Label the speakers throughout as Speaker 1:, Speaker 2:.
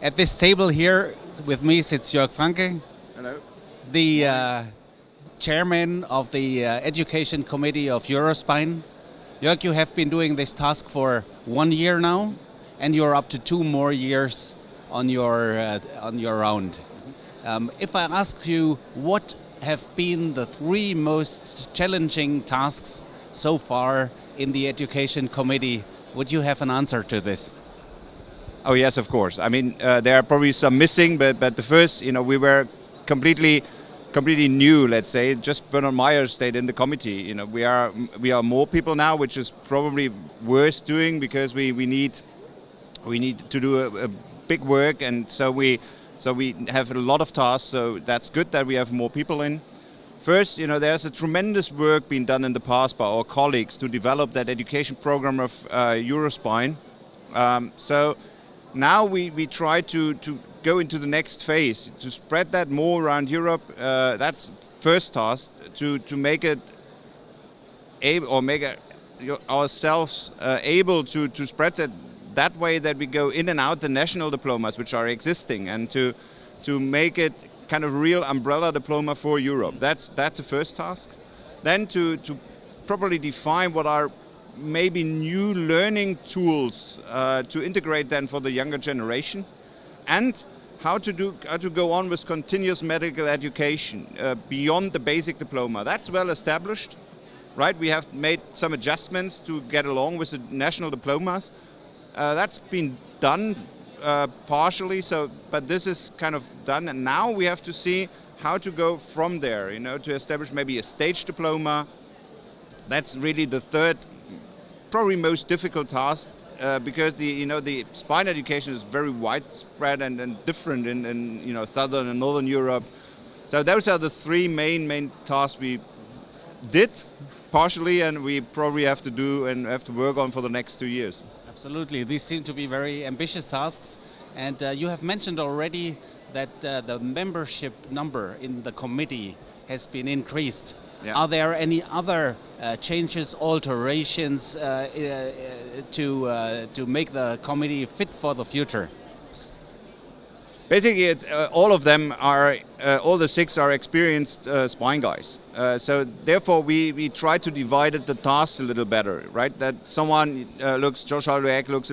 Speaker 1: At this table here with me sits Jörg Franke,
Speaker 2: Hello.
Speaker 1: the chairman of the Education Committee of EuroSpine. Jörg, you have been doing this task for 1 year now, and you're up to 2 more years on your round. If I ask you what have been the 3 most challenging tasks so far in the Education Committee, would you have an answer to this?
Speaker 2: Oh yes, of course. I mean, there are probably some missing, but the first, we were completely new. Let's say, just Bernard Meyer stayed in the committee. We are more people now, which is probably worth doing because we need to do a big work, and so we have a lot of tasks. So that's good that we have more people in. First, there's a tremendous work being done in the past by our colleagues to develop that education program of EuroSpine. So now we try to go into the next phase, to spread that more around Europe. That's first task, to make it able, or make ourselves able to spread that way, that we go in and out the national diplomas which are existing, and to make it kind of real umbrella diploma for Europe. That's the first task. Then to properly define what are maybe new learning tools to integrate then for the younger generation, and how to go on with continuous medical education beyond the basic diploma. That's well established, right? We have made some adjustments to get along with the national diplomas. That's been done partially, but this is kind of done, and now we have to see how to go from there, to establish maybe a stage diploma. That's really the third, probably most difficult task, because the spine education is very widespread and different in southern and northern Europe. So those are the 3 main tasks we did partially, and we probably have to do and have to work on for the next 2 years.
Speaker 1: Absolutely, these seem to be very ambitious tasks, and you have mentioned already that the membership number in the committee has been increased.
Speaker 2: Yeah.
Speaker 1: Are there any other changes, alterations to make the committee fit for the future?
Speaker 2: Basically, it's, all of them are, all the 6 are experienced spine guys. So therefore, we try to divide the tasks a little better, right? That someone Josh looks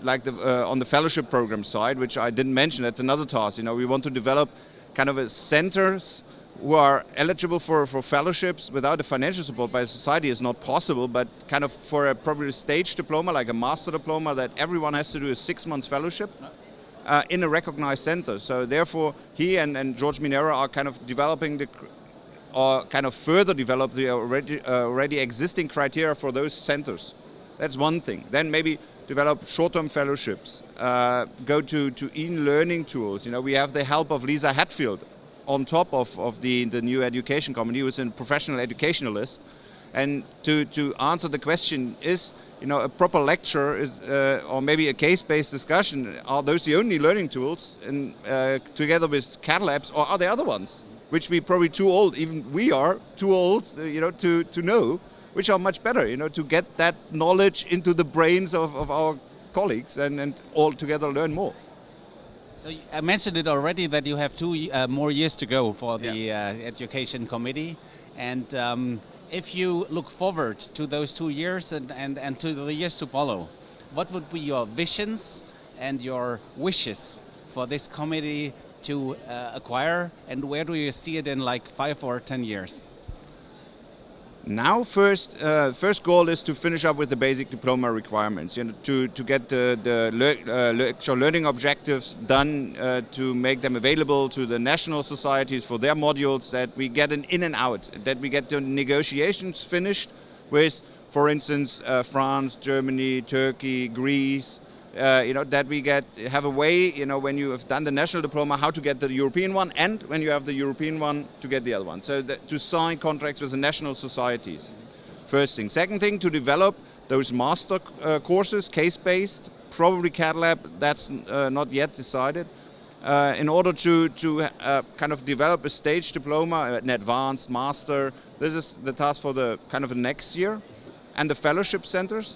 Speaker 2: like on the fellowship program side, which I didn't mention. That's another task. We want to develop kind of a centers who are eligible for fellowships without a financial support by society is not possible, but kind of for probably a stage diploma, like a master diploma, that everyone has to do a 6 months fellowship in a recognized center. So therefore, he and George Minera are kind of developing or kind of further develop the already existing criteria for those centers. That's one thing. Then maybe develop short-term fellowships, go to e-learning tools. We have the help of Lisa Hatfield on top of the new education committee, who is a professional educationalist. And to answer the question, is a proper lecture or maybe a case-based discussion, are those the only learning tools, and together with CAD labs, or are there other ones, which we probably too old, even we are too old, to know, which are much better, to get that knowledge into the brains of our colleagues and all together learn more.
Speaker 1: So I mentioned it already that you have 2 more years to go for the Education Committee, and if you look forward to those 2 years and to the years to follow, what would be your visions and your wishes for this committee to acquire, and where do you see it in like 5 or 10 years?
Speaker 2: Now, first goal is to finish up with the basic diploma requirements, to get the actual learning objectives done, to make them available to the national societies for their modules, that we get an in and out, that we get the negotiations finished with, for instance, France, Germany, Turkey, Greece, that we have a way, when you have done the national diploma, how to get the European one, and when you have the European one, to get the other one. So to sign contracts with the national societies. First thing. Second thing, to develop those master courses, case-based, probably CAD lab, that's not yet decided, in order to kind of develop a stage diploma, an advanced master. This is the task for the kind of the next year, and the fellowship centers.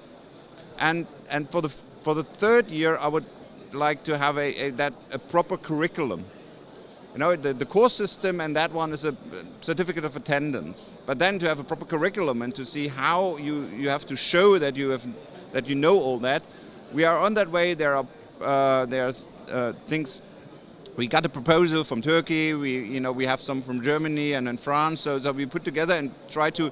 Speaker 2: And for the third year, I would like to have a proper curriculum. You know, the course system and that one is a certificate of attendance. But then to have a proper curriculum and to see how you have to show that you know all that, we are on that way. There's things. We got a proposal from Turkey. We have some from Germany and in France. So that we put together and try to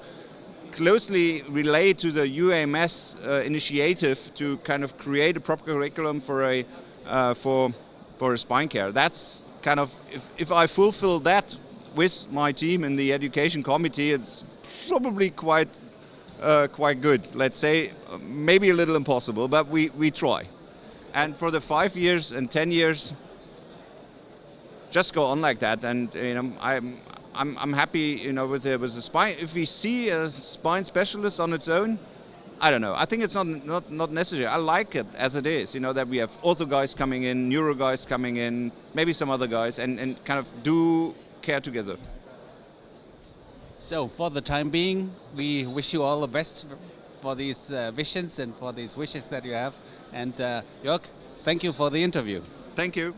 Speaker 2: closely relate to the UAMS initiative to kind of create a proper curriculum for a spine care. That's kind of, if I fulfill that with my team in the education committee, it's probably quite good. Let's say maybe a little impossible, but we try. And for the 5 years and 10 years, just go on like that. And I'm happy, with the spine. If we see a spine specialist on its own, I don't know. I think it's not necessary. I like it as it is, that we have ortho guys coming in, neuro guys coming in, maybe some other guys, and kind of do care together.
Speaker 1: So for the time being, we wish you all the best for these visions and for these wishes that you have. And Jörg, thank you for the interview.
Speaker 2: Thank you.